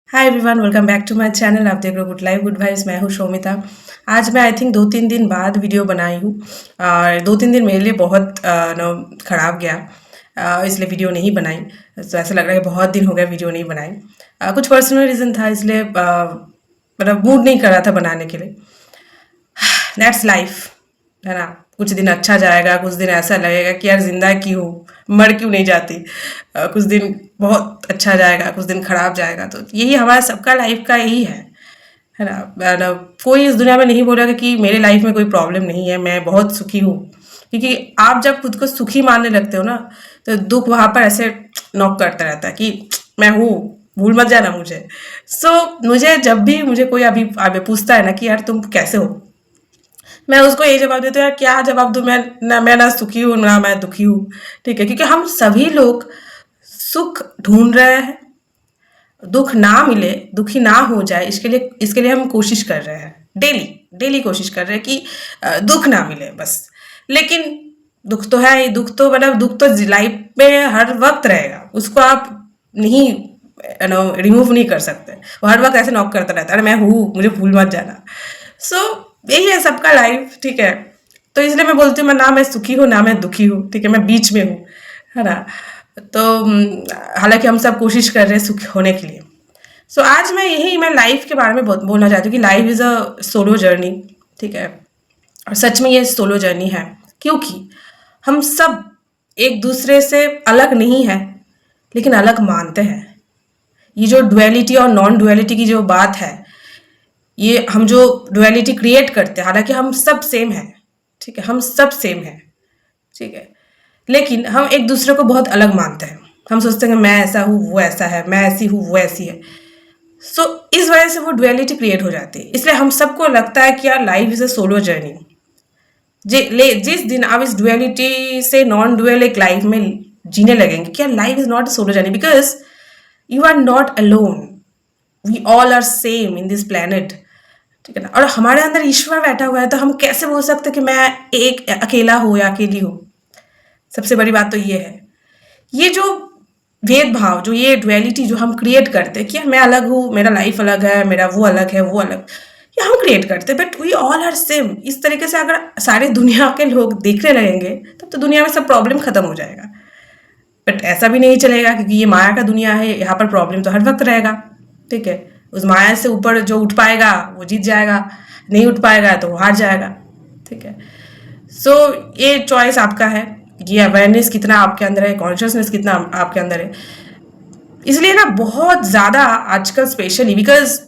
Hi everyone, welcome back to my channel. आप देख रहे हो गुड लाइफ गुड वाइब्स। मैं हूँ शोमिता। आज मैं आई थिंक 2-3 दिन बाद वीडियो बनाई हूँ और 2-3 दिन मेरे लिए बहुत ख़राब गया, इसलिए वीडियो नहीं बनाई। तो ऐसा लग रहा है बहुत दिन हो गया वीडियो नहीं बनाई। कुछ पर्सनल रीज़न था, इसलिए मतलब मूड नहीं कर रहा था बनाने के लिए। दैट्स लाइफ, है ना। कुछ दिन अच्छा जाएगा, कुछ दिन ऐसा लगेगा कि यार जिंदा क्यों हूँ, मर क्यों नहीं जाती। कुछ दिन बहुत अच्छा जाएगा, कुछ दिन खराब जाएगा। तो यही हमारा सबका लाइफ का यही है ना। कोई इस दुनिया में नहीं बोलेगा कि मेरे लाइफ में कोई प्रॉब्लम नहीं है, मैं बहुत सुखी हूँ। क्योंकि आप जब खुद को सुखी मानने लगते हो ना, तो दुख वहां पर ऐसे नॉक करता रहता है कि मैं हूँ, भूल मत जाना मुझे। मुझे जब भी मुझे कोई अभी अभी पूछता है ना कि यार तुम कैसे हो, मैं उसको ये जवाब देती हूँ, यार क्या जवाब दूँ मैं ना सुखी हूँ ना मैं दुखी हूँ। ठीक है, क्योंकि हम सभी लोग सुख ढूंढ रहे हैं। दुख ना मिले, दुखी ना हो जाए, इसके लिए हम कोशिश कर रहे हैं। डेली डेली कोशिश कर रहे हैं कि दुख ना मिले बस। लेकिन दुख तो है ही, दुख तो लाइफ में हर वक्त रहेगा। उसको आप नहीं रिमूव नहीं कर सकते। वो हर वक्त ऐसे नॉक करता रहता है, अरे मैं हूँ, मुझे भूल मत जाना। सो यही है सबका लाइफ, ठीक है। तो इसलिए मैं बोलती हूँ, मैं ना मैं सुखी हूँ ना मैं दुखी हूँ, ठीक है, मैं बीच में हूँ, है ना। तो हालांकि हम सब कोशिश कर रहे हैं सुखी होने के लिए। आज मैं लाइफ के बारे में बोलना चाहती हूँ कि life is a solo journey, ठीक है। और सच में ये सोलो जर्नी है, क्योंकि हम सब एक दूसरे से अलग नहीं है, लेकिन अलग मानते हैं। ये जो डुअलिटी और नॉन डुअलिटी की जो बात है, ये हम जो डुअलिटी क्रिएट करते हैं, हालांकि हम सब सेम हैं, ठीक है, हम सब सेम हैं, ठीक है। लेकिन हम एक दूसरे को बहुत अलग मानते हैं। हम सोचते हैं कि मैं ऐसा हूँ वो ऐसा है, मैं ऐसी हूँ वो ऐसी है। इस वजह से वो डुअलिटी क्रिएट हो जाती है। इसलिए हम सबको लगता है कि यार life is a solo journey. जिस दिन आप इस डुअलिटी से नॉन डुअल एक लाइफ में जीने लगेंगे कि यार life is not a solo journey, because you are not alone, we all are same in this planet, ठीक है ना। और हमारे अंदर ईश्वर बैठा हुआ है, तो हम कैसे बोल सकते कि मैं एक अकेला हूँ या अकेली हूँ। सबसे बड़ी बात तो ये है, ये जो भेदभाव, जो ये डुअलिटी जो हम क्रिएट करते हैं कि मैं अलग हूँ, मेरा लाइफ अलग है, मेरा वो अलग है, वो अलग, ये हम क्रिएट करते हैं। But we all are same. इस तरीके से अगर सारे दुनिया के लोग देखने लगेंगे, तब तो दुनिया में सब प्रॉब्लम खत्म हो जाएगा। बट ऐसा भी नहीं चलेगा, क्योंकि ये माया का दुनिया है, यहाँ पर प्रॉब्लम तो हर वक्त रहेगा, ठीक है। उस माया से ऊपर जो उठ पाएगा वो जीत जाएगा, नहीं उठ पाएगा तो वो हार जाएगा, ठीक है। ये चॉइस आपका है, ये अवेयरनेस कितना आपके अंदर है, कॉन्शियसनेस कितना आपके अंदर है। इसलिए ना बहुत ज़्यादा आजकल, स्पेशली बिकॉज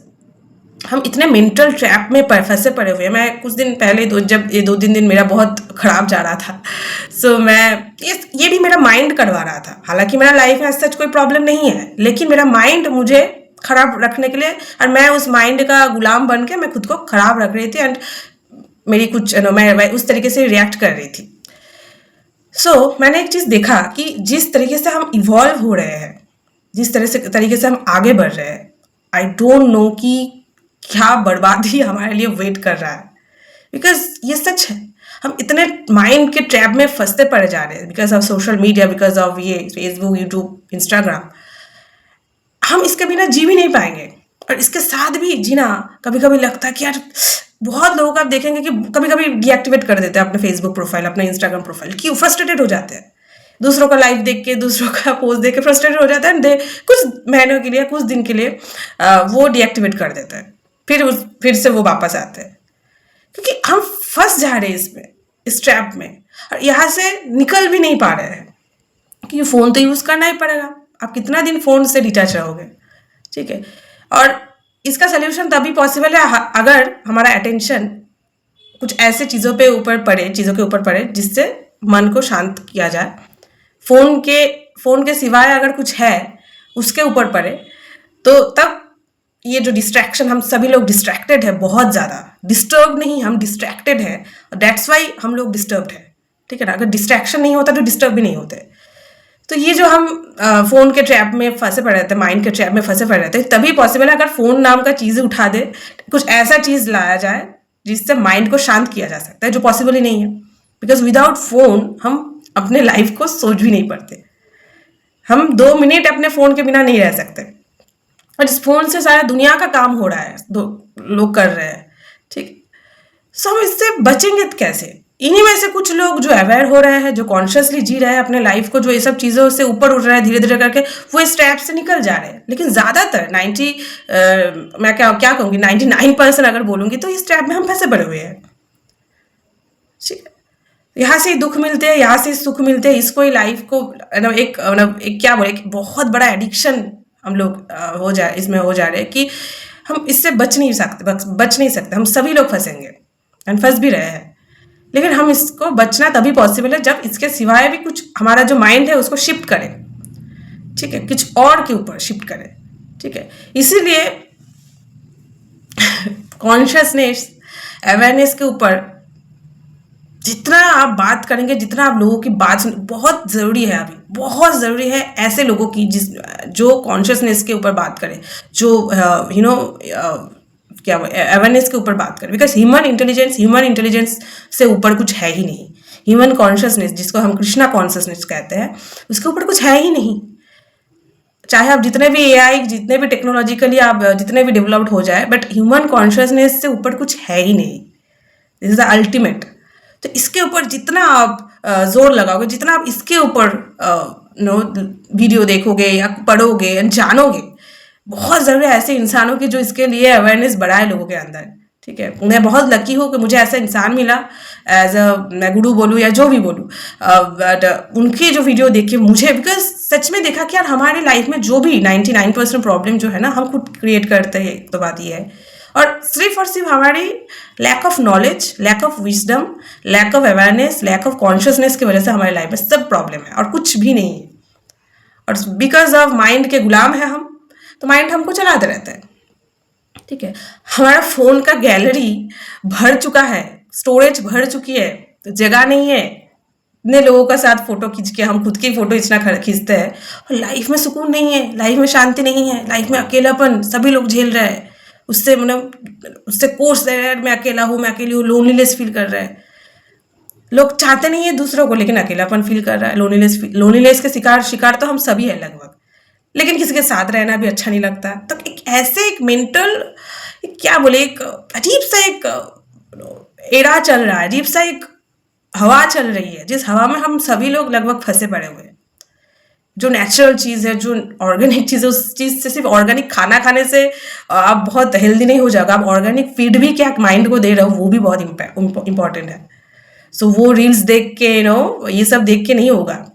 हम इतने मेंटल ट्रैप में फंसे पड़े हुए हैं। मैं कुछ दिन पहले जब ये 2-3 दिन मेरा बहुत खराब जा रहा था, मैं ये भी मेरा माइंड करवा रहा था। हालांकि मेरा लाइफ में सच कोई प्रॉब्लम नहीं है, लेकिन मेरा माइंड मुझे खराब रखने के लिए, और मैं उस माइंड का गुलाम बन के मैं खुद को खराब रख रही थी। एंड मेरी कुछ मैं उस तरीके से रिएक्ट कर रही थी। मैंने एक चीज़ देखा कि जिस तरीके से हम इवॉल्व हो रहे हैं, जिस तरीके से हम आगे बढ़ रहे हैं, आई डोंट नो कि क्या बर्बादी हमारे लिए वेट कर रहा है। बिकॉज ये सच है, हम इतने माइंड के ट्रैप में फंसते पड़े जा रहे हैं, because of social media, because of ये फेसबुक, यूट्यूब, इंस्टाग्राम। हम इसके बिना जी भी नहीं पाएंगे। और इसके साथ भी जीना कभी कभी लगता है कि यार, बहुत लोगों को आप देखेंगे कि कभी कभी डीएक्टिवेट कर देते हैं अपने फेसबुक प्रोफाइल, अपने इंस्टाग्राम प्रोफाइल, क्यों? फ्रस्ट्रेटेड हो जाते हैं, दूसरों का लाइफ देख के, दूसरों का पोस्ट देख के फ्रस्ट्रेटेड हो जाता है। कुछ महीनों के लिए, कुछ दिन के लिए वो डीएक्टिवेट कर देते हैं, फिर से वो वापस आते हैं, क्योंकि हम फंस जा रहे हैं इसमें, इस ट्रैप में, और यहाँ से निकल भी नहीं पा रहे हैं। क्योंकि फ़ोन तो यूज़ करना ही पड़ेगा, आप कितना दिन फ़ोन से डिटैच रहोगे, ठीक है। और इसका सोल्यूशन तभी पॉसिबल है अगर हमारा अटेंशन कुछ ऐसे चीज़ों के ऊपर पड़े जिससे मन को शांत किया जाए। फ़ोन के सिवाय अगर कुछ है उसके ऊपर पड़े, तो तब ये जो डिस्ट्रैक्शन, हम सभी लोग डिस्ट्रैक्टेड है, बहुत ज़्यादा डिस्टर्ब नहीं, हम डिस्ट्रैक्टेड है, और दैट्स वाई हम लोग डिस्टर्ब्ड है, ठीक है ना। अगर डिस्ट्रैक्शन नहीं होता तो डिस्टर्ब भी नहीं होते। तो ये जो हम फ़ोन के ट्रैप में फंसे पड़े रहते हैं, माइंड के ट्रैप में फंसे पड़े रहते हैं, तभी पॉसिबल है अगर फ़ोन नाम का चीज़ उठा दे, कुछ ऐसा चीज़ लाया जाए जिससे माइंड को शांत किया जा सकता है, जो पॉसिबल ही नहीं है। बिकॉज विदाउट फ़ोन हम अपने लाइफ को सोच भी नहीं पाते। हम 2 मिनट अपने फ़ोन के बिना नहीं रह सकते। और इस फ़ोन से सारा दुनिया का काम हो रहा है, लोग कर रहे हैं, ठीक। सो हम इससे बचेंगे कैसे? इन्हीं में से कुछ लोग जो अवेयर हो रहे हैं, जो कॉन्शियसली जी रहे हैं अपने लाइफ को, जो ये सब चीज़ों से ऊपर उठ रहे हैं धीरे धीरे करके, वो इस ट्रैप से निकल जा रहे हैं। लेकिन ज़्यादातर 90 मैं क्या क्या कहूँगी 99% अगर बोलूँगी तो इस ट्रैप में हम फंसे पड़े हुए हैं, ठीक है। यहाँ से दुख मिलते हैं, यहाँ से सुख मिलते हैं, इसको ही लाइफ को एक क्या बोले, एक बहुत बड़ा एडिक्शन हम लोग हो जाए इसमें हो जा रहे हैं कि हम इससे बच नहीं सकते। हम सभी लोग फंसेंगे एंड फंस भी रहे हैं। लेकिन हम इसको बचना तभी पॉसिबल है जब इसके सिवाय भी कुछ हमारा जो माइंड है उसको शिफ्ट करें, ठीक है, कुछ और के ऊपर शिफ्ट करें, ठीक है। इसीलिए कॉन्शियसनेस, अवेयरनेस के ऊपर जितना आप बात करेंगे, जितना आप लोगों की बात सुन, बहुत ज़रूरी है, अभी बहुत ज़रूरी है ऐसे लोगों की जो कॉन्शियसनेस के ऊपर बात करें, जो क्या अवेयरनेस के ऊपर बात करें। बिकॉज ह्यूमन इंटेलिजेंस से ऊपर कुछ है ही नहीं। ह्यूमन कॉन्शियसनेस, जिसको हम कृष्णा कॉन्शियसनेस कहते हैं, उसके ऊपर कुछ है ही नहीं। चाहे आप जितने भी एआई, जितने भी टेक्नोलॉजिकली आप जितने भी डेवलप्ड हो जाए, बट ह्यूमन कॉन्शियसनेस से ऊपर कुछ है ही नहीं। This is the ultimate. तो इसके ऊपर जितना आप जोर लगाओगे, जितना आप इसके ऊपर वीडियो देखोगे या पढ़ोगे या जानोगे, बहुत ज़रूरी है ऐसे इंसानों की जो इसके लिए अवेयरनेस बढ़ाए लोगों के अंदर, ठीक है। मैं बहुत लकी हूँ कि मुझे ऐसा इंसान मिला, एज अ मैं गुरु बोलूँ या जो भी बोलूँ, बट उनकी जो वीडियो देखी मुझे, बिकॉज सच में देखा कि यार हमारी लाइफ में जो भी 99% प्रॉब्लम जो है ना, हम खुद क्रिएट करते हैं। तो बात ये है, और सिर्फ हमारी lack of knowledge, lack of wisdom, lack of awareness, lack of consciousness की वजह से हमारी लाइफ में सब प्रॉब्लम है और कुछ भी नहीं है। और बिकॉज ऑफ माइंड के गुलाम है हम, तो माइंड हमको चलाते रहता है, ठीक है। हमारा फोन का गैलरी भर चुका है, स्टोरेज भर चुकी है, तो जगह नहीं है। इतने लोगों का साथ फोटो खींच के हम खुद की फोटो इतना खींचते हैं, और लाइफ में सुकून नहीं है, लाइफ में शांति नहीं है, लाइफ में अकेलापन सभी लोग झेल रहे हैं। उससे कोर्स दे रहे हैं, मैं अकेला हूँ, मैं अकेली हूँ, लोनलीनेस फील कर रहे हैं। लोग चाहते नहीं है दूसरों को, लेकिन अकेलापन फील कर रहा है। लोनलीनेस के शिकार तो हम सभी है लगभग, लेकिन किसी के साथ रहना भी अच्छा नहीं लगता। तो एक ऐसे एक मेंटल, क्या बोले, एक अजीब सा एक एरा चल रहा है, अजीब सा एक हवा चल रही है, जिस हवा में हम सभी लोग लगभग फंसे पड़े हुए हैं। जो नेचुरल चीज़ है, जो ऑर्गेनिक चीज़ है, उस चीज़ से, सिर्फ ऑर्गेनिक खाना खाने से आप बहुत हेल्दी नहीं हो जाएगा। आप ऑर्गेनिक फीड भी क्या माइंड को दे रहे हो, वो भी बहुत इंपॉर्टेंट है। सो वो रील्स देख के ये सब देख के नहीं होगा,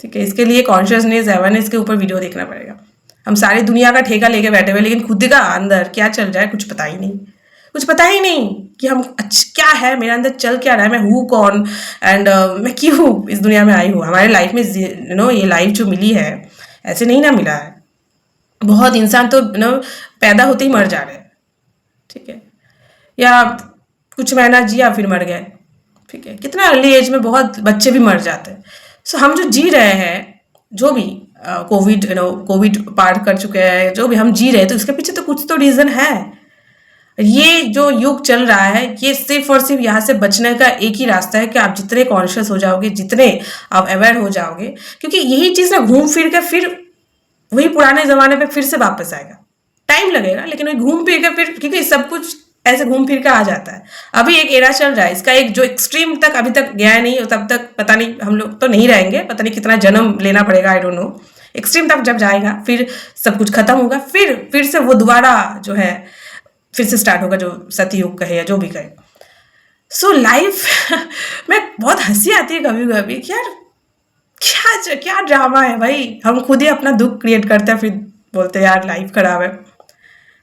ठीक है। इसके लिए कॉन्शियसनेस, अवेयरनेस के ऊपर वीडियो देखना पड़ेगा। हम सारी दुनिया का ठेका लेके बैठे हुए, लेकिन खुद का अंदर क्या चल रहा है कुछ पता ही नहीं। कुछ पता ही नहीं कि हम क्या है, मेरे अंदर चल क्या रहा है, मैं हूँ कौन, एंड मैं क्यों इस दुनिया में आई हूँ। हमारे लाइफ में ये लाइफ जो मिली है, ऐसे नहीं ना मिला है। बहुत इंसान तो पैदा होते ही मर जा रहे हैं, ठीक है, या कुछ महीना जिया फिर मर गए, ठीक है। कितना अर्ली एज में बहुत बच्चे भी मर जाते हैं। सो हम जो जी रहे हैं, जो भी कोविड पार कर चुके हैं, जो भी हम जी रहे हैं, तो उसके पीछे तो कुछ तो रीज़न है। ये जो युग चल रहा है, ये सिर्फ और सिर्फ यहाँ से बचने का एक ही रास्ता है कि आप जितने कॉन्शियस हो जाओगे, जितने आप अवेयर हो जाओगे, क्योंकि यही चीज़ ना घूम फिर के फिर वही पुराने ज़माने पे फिर से वापस आएगा। टाइम लगेगा, लेकिन वही घूम फिर के फिर, क्योंकि सब कुछ ऐसे घूम फिर के आ जाता है। अभी एक एरा चल रहा है, इसका एक जो एक्सट्रीम तक अभी तक गया नहीं, तब तक पता नहीं, हम लोग तो नहीं रहेंगे, पता नहीं कितना जन्म लेना पड़ेगा, आई डोंट नो। एक्सट्रीम तक जब जाएगा, फिर सब कुछ खत्म होगा, फिर से वो दोबारा जो है फिर से स्टार्ट होगा, जो सतयुग कहे या जो भी कहे। सो लाइफ में बहुत हंसी आती है कभी कभी कि यार क्या ड्रामा है भाई। हम खुद ही अपना दुख क्रिएट करते हैं, फिर बोलते हैं यार लाइफ खराब है।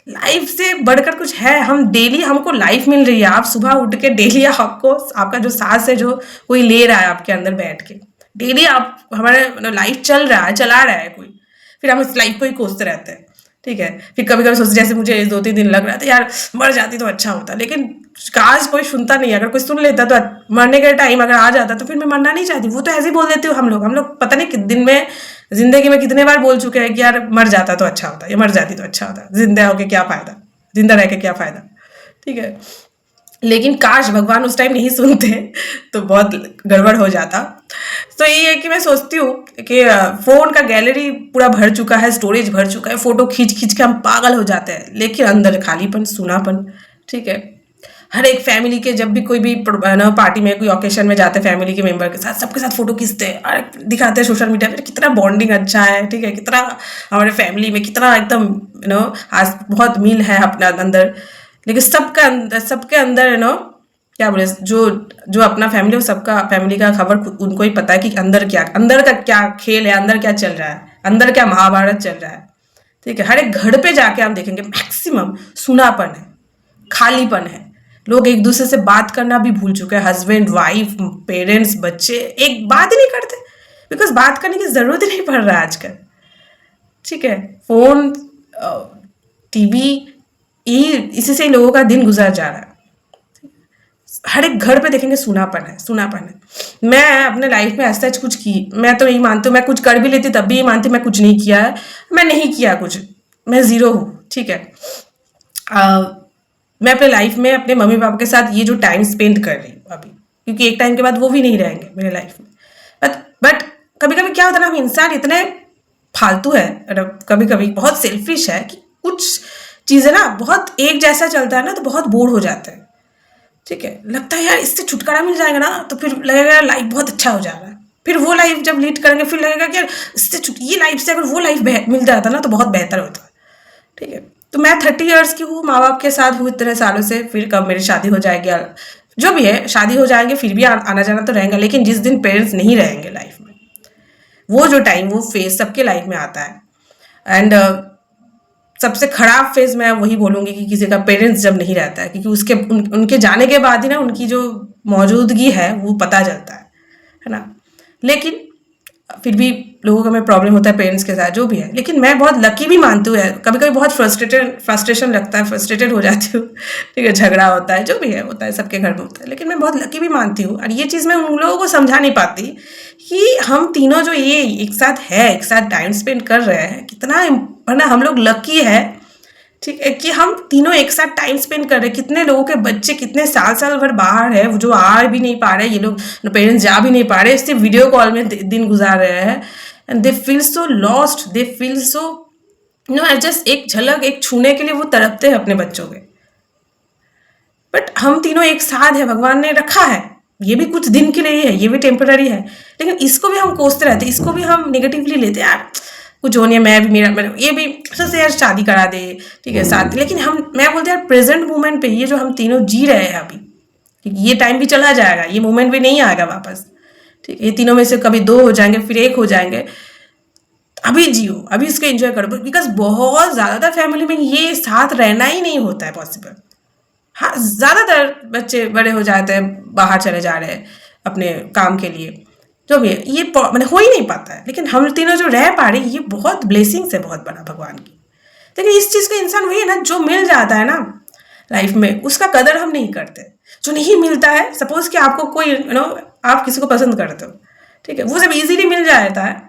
लाइफ से बढ़कर कुछ है। हम डेली, हमको लाइफ मिल रही है। आप सुबह उठ के डेली आपको, आपका जो सांस है जो कोई ले रहा है आपके अंदर बैठ के, डेली आप, हमारे लाइफ चल रहा है, चला रहा है कोई, फिर हम इस लाइफ को ही कोसते रहते हैं, ठीक है। फिर कभी कभी सोचते, जैसे मुझे 2-3 दिन लग रहा था यार मर जाती तो अच्छा होता, लेकिन काश कोई सुनता नहीं। अगर कोई सुन लेता तो मरने के टाइम अगर आ जाता तो फिर मैं मरना नहीं चाहती। वो तो ऐसे ही बोल देती हूँ हम लोग पता नहीं कितने दिन में, जिंदगी में कितने बार बोल चुके हैं कि यार मर जाता तो अच्छा होता, या मर जाती तो अच्छा होता, जिंदा होके क्या फ़ायदा, जिंदा रह के क्या फ़ायदा, ठीक है। लेकिन काश भगवान उस टाइम नहीं सुनते तो बहुत गड़बड़ हो जाता। तो यही है कि मैं सोचती हूँ कि फ़ोन का गैलरी पूरा भर चुका है, स्टोरेज भर चुका है, फ़ोटो खींच-खींच के हम पागल हो जाते हैं, लेकिन अंदर खालीपन, सूनापन, ठीक है? हर एक फैमिली के जब भी कोई भी ना पार्टी में, कोई ऑकेशन में जाते हैं फैमिली के मेंबर के साथ, सबके साथ फ़ोटो खींचते हैं और दिखाते हैं सोशल मीडिया पे, कितना बॉन्डिंग अच्छा है, ठीक है? कितना हमारे फैमिली में कितना एकदम आज बहुत मील है अपना अंदर। लेकिन सबके अंदर क्या बोले, जो जो अपना फैमिली है सबका फैमिली का खबर उनको ही पता है कि अंदर का क्या खेल है, अंदर क्या चल रहा है, अंदर क्या महाभारत चल रहा है, ठीक है? हर एक घर पे जाके हम देखेंगे मैक्सिमम सुनापन है, खालीपन है। लोग एक दूसरे से बात करना भी भूल चुके हैं, हस्बैंड वाइफ पेरेंट्स बच्चे एक बात ही नहीं करते, बिकॉज बात करने की जरूरत ही नहीं पड़ रहा है आजकल, ठीक है? फोन, टीवी, यही इसी से लोगों का दिन गुजर जा रहा है। हर एक घर पे देखेंगे सूनापन है, सूनापन है। मैं अपने लाइफ में ऐसा कुछ की, मैं तो यही मानती हूँ, मैं कुछ कर भी लेती तब भी ये मानती मैं कुछ नहीं किया है, मैं नहीं किया कुछ, मैं जीरो हूँ, ठीक है? मैं अपने लाइफ में अपने मम्मी पापा के साथ ये जो टाइम स्पेंड कर रही हूँ अभी, क्योंकि एक टाइम के बाद वो भी नहीं रहेंगे मेरे लाइफ में, बट कभी कभी क्या होता है ना, हम इंसान इतने फालतू है, कभी कभी बहुत सेल्फिश है कि कुछ चीज़ें ना बहुत एक जैसा चलता है ना तो बहुत बोर हो जाता है, ठीक है? लगता है यार इससे छुटकारा मिल जाएगा ना तो फिर लगेगा यार लाइफ बहुत अच्छा हो जा रहा है, फिर वो लाइफ जब लीड करेंगे फिर लगेगा कि यार ये लाइफ से अगर वो लाइफ मिल जाता ना तो बहुत बेहतर होता, ठीक है? तो मैं 30 ईयर्स की हूँ, माँ बाप के साथ हूँ इतने सालों से, फिर कब मेरी शादी हो जाएगी, जो भी है शादी हो जाएंगे, फिर भी आना जाना तो रहेगा, लेकिन जिस दिन पेरेंट्स नहीं रहेंगे लाइफ में, वो जो टाइम, वो फेज सबके लाइफ में आता है। एंड सबसे खराब फेज मैं वही बोलूँगी कि किसी का पेरेंट्स जब नहीं रहता है, क्योंकि उनके जाने के बाद ही ना उनकी जो मौजूदगी है वो पता चलता है ना? लेकिन फिर भी लोगों का में प्रॉब्लम होता है पेरेंट्स के साथ, जो भी है, लेकिन मैं बहुत लकी भी मानती हूँ। कभी कभी बहुत फ्रस्ट्रेशन लगता है, फ्रस्ट्रेटेड हो जाती हूँ, ठीक है? झगड़ा होता है, जो भी है होता है, सबके घर में होता है, लेकिन मैं बहुत लकी भी मानती हूँ। और ये चीज़ मैं उन लोगों को समझा नहीं पाती कि हम तीनों जो ये एक साथ है, एक साथ टाइम स्पेंड कर रहे हैं, कितना वरना हम लोग लकी है, ठीक है, कि हम तीनों एक साथ टाइम स्पेंड कर रहे हैं। कितने लोगों के बच्चे कितने साल भर बाहर है, जो आ भी नहीं पा रहे, ये लोग पेरेंट्स जा भी नहीं पा रहे, सिर्फ वीडियो कॉल में दिन गुजार रहे हैं, and they feel so lost, they feel so just एक झलक, एक छूने के लिए वो तड़पते हैं अपने बच्चों के। बट हम तीनों एक साथ है, भगवान ने रखा है, ये भी कुछ दिन के लिए है, ये भी टेम्पररी है, लेकिन इसको भी हम कोसते रहते, इसको भी हम निगेटिवली लेते हैं, यार कुछ हो नहीं है, मैं भी मेरा ये भी सबसे यार शादी करा दे, ठीक है साथ, लेकिन मैं बोलते यार प्रेजेंट मोमेंट पे ये जो हम तीनों जी रहे हैं अभी, ठीक, ये टाइम भी चला जाएगा, ये मोमेंट भी नहीं आएगा वापस, ठीक, ये तीनों में से कभी दो हो जाएंगे, फिर एक हो जाएंगे। अभी जियो, अभी इसको एंजॉय करो, बिकॉज बहुत ज़्यादातर फैमिली में ये साथ रहना ही नहीं होता है पॉसिबल। हाँ, ज़्यादातर बच्चे बड़े हो जाते हैं, बाहर चले जा रहे हैं अपने काम के लिए, जो भी है, ये मैंने हो ही नहीं पाता है, लेकिन हम तीनों जो रह पा रहे, ये बहुत ब्लेसिंग्स है, बहुत बड़ा भगवान की। लेकिन इस चीज़ का इंसान वही है ना, जो मिल जाता है ना लाइफ में, उसका कदर हम नहीं करते। जो नहीं मिलता है, सपोज कि आपको कोई आप किसी को पसंद करते हो, ठीक है, वो जब इजीली मिल जाता है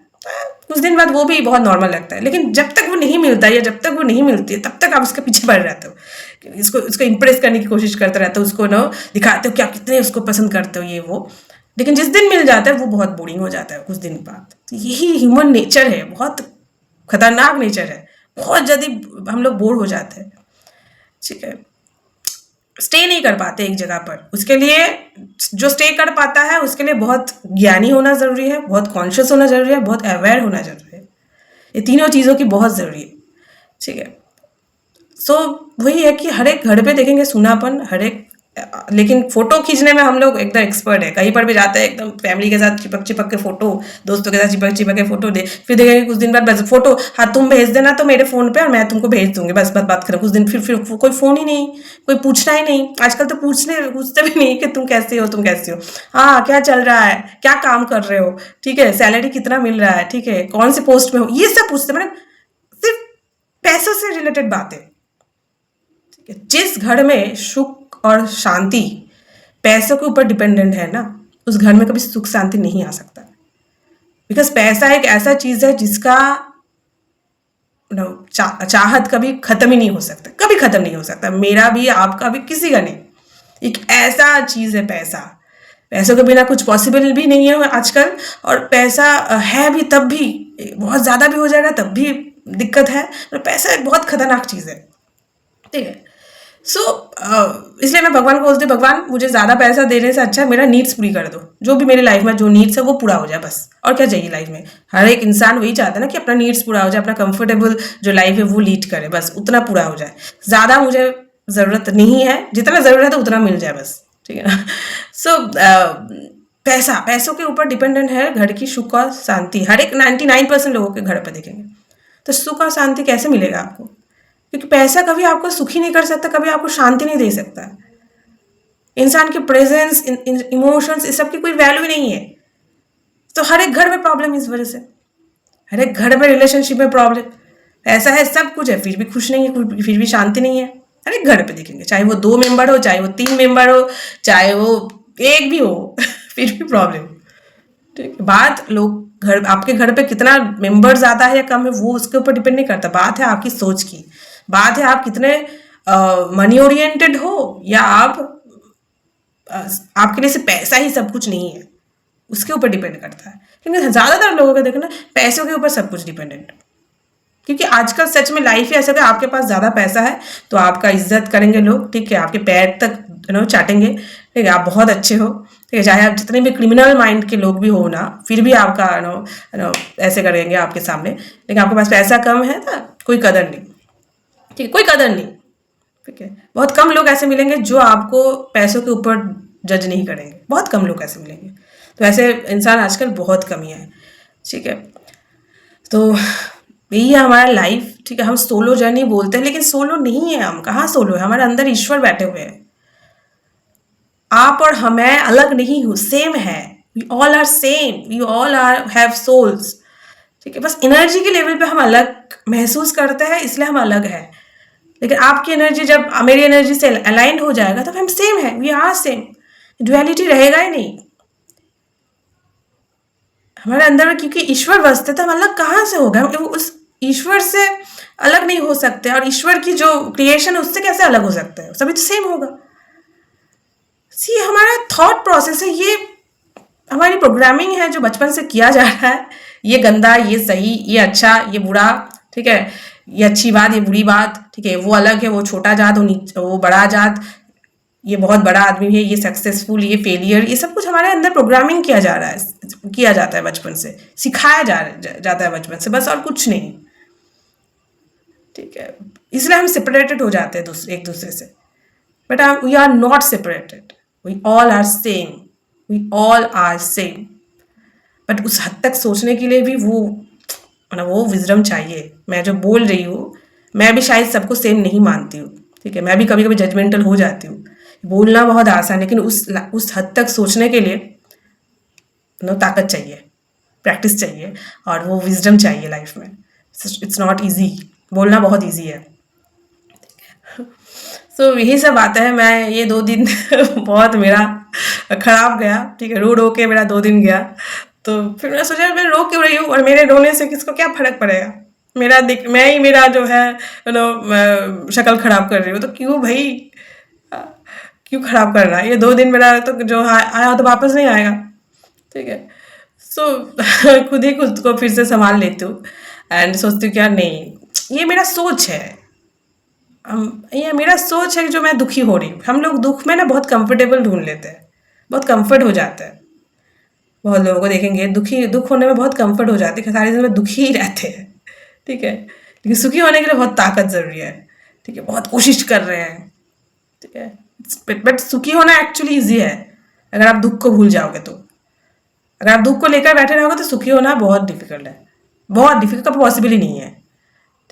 कुछ दिन बाद वो भी बहुत नॉर्मल लगता है, लेकिन जब तक वो नहीं मिलता है या जब तक वो नहीं मिलती है तब तक आप उसके पीछे पड़ रहते हो, उसको इम्प्रेस करने की कोशिश करते रहते हो, उसको दिखाते हो कि आप कितने उसको पसंद करते हो, ये वो, लेकिन जिस दिन मिल जाता है वो बहुत बोरिंग हो जाता है कुछ दिन बाद। यही ह्यूमन नेचर है, बहुत खतरनाक नेचर है, बहुत जल्दी हम लोग बोर हो जाते हैं, ठीक है? स्टे नहीं कर पाते एक जगह पर, उसके लिए जो स्टे कर पाता है उसके लिए बहुत ज्ञानी होना ज़रूरी है, बहुत कॉन्शियस होना ज़रूरी है, बहुत अवेयर होना ज़रूरी है, ये तीनों चीज़ों की बहुत ज़रूरी है, ठीक है? सो वही है कि हर एक घर पे देखेंगे सूनापन, हर एक, लेकिन फोटो खींचने में हम लोग एकदम एक्सपर्ट है, कहीं पर भी जाते हैं एकदम फैमिली के साथ चिपक चिपक के फोटो, दोस्तों के साथ चिपक चिपक के फोटो दे, फिर देखेंगे कुछ दिन बाद बस फोटो, हाँ तुम भेज देना तो मेरे फोन पे और मैं तुमको भेज दूंगी, बस बात करें कुछ दिन, फिर कोई फोन ही नहीं, कोई पूछना ही नहीं, आजकल तो पूछते भी नहीं कि तुम कैसे हो, तुम कैसे हो, हाँ क्या चल रहा है, क्या काम कर रहे हो, ठीक है, सैलरी कितना मिल रहा है, ठीक है, कौन सी पोस्ट में हो, ये सब पूछते, मतलब सिर्फ पैसों से रिलेटेड बातें। जिस घर में सुख और शांति पैसों के ऊपर डिपेंडेंट है ना, उस घर में कभी सुख शांति नहीं आ सकता, बिकॉज पैसा एक ऐसा चीज है जिसका चाहत कभी खत्म ही नहीं हो सकता, कभी खत्म नहीं हो सकता, मेरा भी, आपका भी, किसी का नहीं, एक ऐसा चीज़ है पैसा, पैसों के बिना कुछ पॉसिबल भी नहीं है आजकल। और पैसा है भी तब भी, बहुत ज़्यादा भी हो जाएगा तब भी दिक्कत है। और पैसा एक बहुत खतरनाक चीज़ है, ठीक है। सो इसलिए मैं भगवान को बोलती हूँ, भगवान मुझे ज़्यादा पैसा देने से अच्छा मेरा नीड्स पूरी कर दो। जो भी मेरी लाइफ में जो नीड्स है वो पूरा हो जाए बस। और क्या चाहिए लाइफ में? हर एक इंसान वही चाहता है ना कि अपना नीड्स पूरा हो जाए, अपना कंफर्टेबल जो लाइफ है वो लीड करे, बस उतना पूरा हो जाए। ज़्यादा मुझे ज़रूरत नहीं है, जितना ज़रूरत है उतना मिल जाए बस, ठीक है ना। सो पैसों के ऊपर डिपेंडेंट है घर की सुख और शांति। हर एक 99% लोगों के घर पर देखेंगे। तो सुख और शांति कैसे मिलेगा आपको? क्योंकि पैसा कभी आपको सुखी नहीं कर सकता, कभी आपको शांति नहीं दे सकता। इंसान के प्रेजेंस, इमोशंस, इस सब की कोई वैल्यू ही नहीं है। तो हर एक घर में प्रॉब्लम इस वजह से, हर एक घर में रिलेशनशिप में प्रॉब्लम। पैसा है, सब कुछ है, फिर भी खुश नहीं है, फिर भी शांति नहीं है। हर एक घर पे देखेंगे, चाहे वो 2 मेंबर हो, चाहे वो 3 मेंबर हो, चाहे वो एक भी हो फिर भी प्रॉब्लम। ठीक है, बात लोग घर, आपके घर पे कितना मेंबर ज्यादा है या कम है वो उसके ऊपर डिपेंड नहीं करता। बात है आपकी सोच की, बात है आप कितने मनी ओरिएंटेड हो, या आपके लिए सिर्फ पैसा ही सब कुछ नहीं है, उसके ऊपर डिपेंड करता है। क्योंकि ज्यादातर लोगों का देखना पैसों के ऊपर सब कुछ डिपेंडेंट। क्योंकि आजकल सच में लाइफ ही ऐसा है, आपके पास ज्यादा पैसा है तो आपका इज्जत करेंगे लोग, ठीक है, आपके पैर तक चाटेंगे, ठीक है, आप बहुत अच्छे हो, ठीक है, चाहे आप जितने भी क्रिमिनल माइंड के लोग भी हो ना, फिर भी आपका ऐसे करेंगे आपके सामने। लेकिन आपके पास पैसा कम है ना, कोई कदर नहीं, ठीक है, कोई कदर नहीं, ठीक है। बहुत कम लोग ऐसे मिलेंगे जो आपको पैसों के ऊपर जज नहीं करेंगे, बहुत कम लोग ऐसे मिलेंगे। तो ऐसे इंसान आजकल बहुत कम ही है, ठीक है। तो यही है हमारा लाइफ, ठीक है। हम सोलो जर्नी बोलते हैं, लेकिन सोलो नहीं है, हम कहाँ सोलो है, हमारे अंदर ईश्वर बैठे हुए हैं। आप और मैं अलग नहीं हूँ, सेम है। We all are same, we all are have souls, ठीक है। बस एनर्जी के लेवल पे हम अलग महसूस करते हैं, इसलिए हम अलग है। लेकिन आपकी एनर्जी जब मेरी एनर्जी से अलाइंड हो जाएगा तब हम सेम है, वी आर सेम। ड्युअलिटी रहेगा ही नहीं हमारे अंदर में, क्योंकि ईश्वर बसते तो हम अलग कहाँ से हो गए? हम उस ईश्वर से अलग नहीं हो सकते, और ईश्वर की जो क्रिएशन है उससे कैसे अलग हो सकते हैं? सभी तो सेम होगा। सी हमारा थॉट प्रोसेस है, ये हमारी प्रोग्रामिंग है जो बचपन से किया जा रहा है। ये गंदा, ये सही, ये अच्छा, ये बुरा, ठीक है, ये अच्छी बात, ये बुरी बात, ठीक है, वो अलग है, वो छोटा जात, वो बड़ा जात, ये बहुत बड़ा आदमी है, ये सक्सेसफुल, ये फेलियर, ये सब कुछ हमारे अंदर प्रोग्रामिंग किया जा रहा है, किया जाता है बचपन से, सिखाया जाता है बचपन से, बस, और कुछ नहीं, ठीक है। इसलिए हम सेपरेटेड हो जाते हैं एक दूसरे से। But we are not separated, we all are same, we all are same. But उस हद तक सोचने के लिए भी वो विजडम चाहिए। मैं जो बोल रही हूँ, मैं भी शायद सबको सेम नहीं मानती हूँ, ठीक है, मैं भी कभी कभी जजमेंटल हो जाती हूँ। बोलना बहुत आसान है, लेकिन उस हद तक सोचने के लिए ताकत चाहिए, प्रैक्टिस चाहिए, और वो विजडम चाहिए लाइफ में। इट्स नॉट ईजी, बोलना बहुत ईजी है। सो यही सब बातें हैं। मैं ये 2 दिन बहुत मेरा खराब गया, ठीक है, रो के मेरा 2 दिन गया। तो फिर मैं सोचा मैं रो क्यों रही हूँ, और मेरे रोने से किसको क्या फर्क पड़ेगा? मैं ही मेरा जो है शक्ल खराब कर रही हूँ, तो क्यों भाई, क्यों खराब करना? ये 2 दिन मेरा तो जो आया तो वापस नहीं आएगा, ठीक है। सो खुद ही खुद को फिर से संभाल लेती हूँ, एंड सोचती हूँ क्या, नहीं, ये मेरा सोच है, ये मेरा सोच है कि जो मैं दुखी हो रही हूँ। हम लोग दुख में ना बहुत कंफर्टेबल ढूंढ लेते हैं, बहुत कंफर्ट हो जाता है। बहुत लोगों को देखेंगे दुख होने में बहुत कंफर्ट हो जाती है, सारी जिंदगी दुखी ही रहते हैं, ठीक है। लेकिन सुखी होने के लिए बहुत ताकत जरूरी है, ठीक है, बहुत कोशिश कर रहे हैं, ठीक है। बट सुखी होना एक्चुअली ईजी है अगर आप दुख को भूल जाओगे तो। अगर आप दुख को लेकर बैठे रहोगे तो सुखी होना बहुत डिफिकल्ट है, बहुत डिफिकल्ट, कभी पॉसिबल ही नहीं है,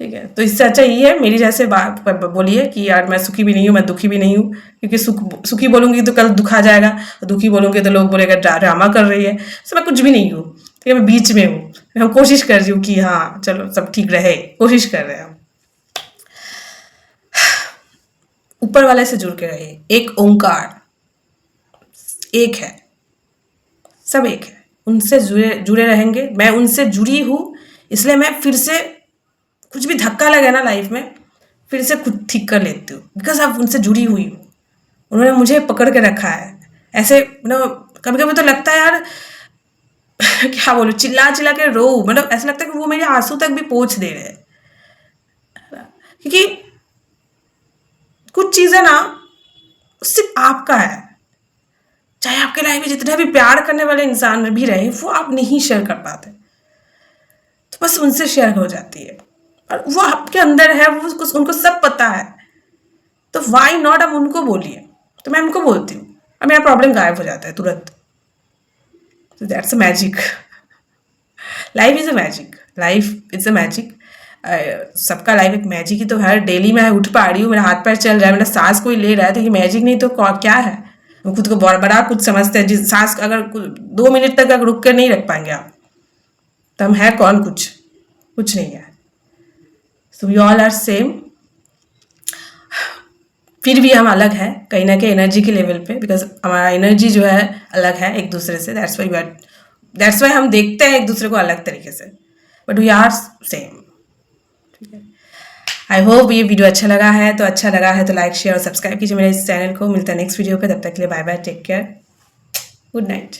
ठीक है। तो इससे अच्छा ये है मेरी जैसे बात बोलिए कि यार मैं सुखी भी नहीं हूँ, मैं दुखी भी नहीं हूँ। क्योंकि सुखी बोलूंगी तो कल दुख आ जाएगा, दुखी बोलूंगी तो लोग बोलेगा ड्रामा कर रही है। तो मैं कुछ भी नहीं हूँ, ठीक है, मैं बीच में हूँ। मैं कोशिश कर रही हूँ कि हाँ चलो सब ठीक रहे, कोशिश कर रहे हैं हम। ऊपर वाले से जुड़ के रहे, एक ओंकार एक है, सब एक है, उनसे जुड़े रहेंगे। मैं उनसे जुड़ी हूँ, इसलिए मैं फिर से कुछ भी धक्का लगे ना लाइफ में, फिर से खुद ठीक कर लेती हूँ, बिकॉज आप उनसे जुड़ी हुई हूँ, उन्होंने मुझे पकड़ के रखा है ऐसे, कभी कभी तो लगता है यार क्या बोलूं, चिल्ला चिल्ला के रो, मतलब ऐसा लगता है कि वो मेरे आंसू तक भी पोंछ दे रहे हैं। क्योंकि कुछ चीजें ना सिर्फ आपका है, चाहे आपके लाइफ में जितने भी प्यार करने वाले इंसान भी रहे वो आप नहीं शेयर कर पाते, तो बस उनसे शेयर हो जाती है, और वो आपके अंदर है, वो उनको सब पता है, तो वाई नॉट आप उनको बोलिए। तो मैं उनको बोलती हूँ और मेरा प्रॉब्लम गायब हो जाता है तुरंत। तो that's a magic, life is a magic, life is a magic. सबका लाइफ एक मैजिक ही तो है। डेली मैं उठ पा रही हूँ, मेरा हाथ पैर चल रहा है, मेरा सांस कोई ले रहा है, तो ये मैजिक नहीं तो क्या है। हम खुद को बड़ा बड़ा कुछ समझते हैं, जिस सांस अगर 2 मिनट तक अगर रुक कर नहीं रख पाएंगे आप, तो हम है कौन, कुछ नहीं है। So we all are same, फिर भी हम अलग हैं कहीं ना कहीं एनर्जी के लेवल पे, बिकॉज हमारा एनर्जी जो है अलग है एक दूसरे से। दैट्स वाई हम देखते हैं एक दूसरे को अलग तरीके से, बट वी आर सेम। ठीक है, आई होप ये वीडियो अच्छा लगा है, तो अच्छा लगा है तो लाइक शेयर और सब्सक्राइब कीजिए मेरे इस चैनल को। मिलता है नेक्स्ट वीडियो पे, तब तक के लिए bye bye, take care, good night.